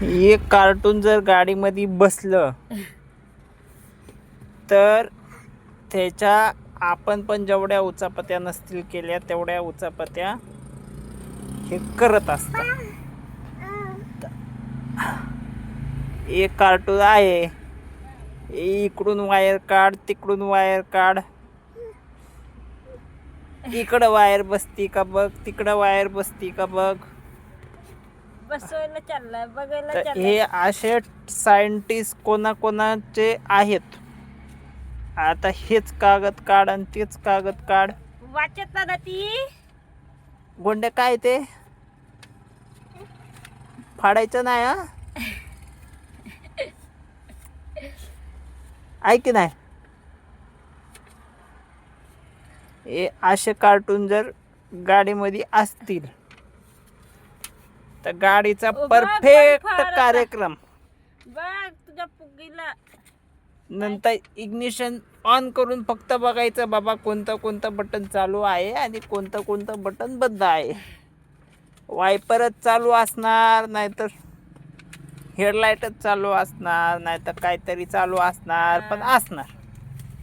एक कार्टून जर गाडीमध्ये बसलं तर त्याच्या आपण पण जेवढ्या उचापत्या नसतील केल्या तेवढ्या उचापत्या हे करत असतात. एक कार्टून आहे, इकडून वायर काढ, तिकडून वायर काढ, इकडं वायर बसती का बघ, तिकडं वायर बसती का बघ. बसवायला चाललाय, बघायला तर चाललाय. हे असे सायंटिस्ट कोणाकोणाचे आहेत. आता हेच कागद काढ आणि तेच कागद काढ. वाचत ना ती गोंडे काय ते फाडायचं नाही हा. ऐक नाही, हे असे कार्टून जर गाडीमध्ये असतील तर गाडीचा बघ, परफेक्ट फाड आता. कार्यक्रम. बघ तुझ्या पुगीला नंतर इग्निशन ऑन करून फक्त बघायचं बाबा कोणतं कोणतं बटन चालू आहे आणि कोणतं कोणतं बटन बंद आहे. वायपरच चालू असणार, नाहीतर हेडलाईटच चालू असणार, नाहीतर काहीतरी चालू असणार, पण असणार.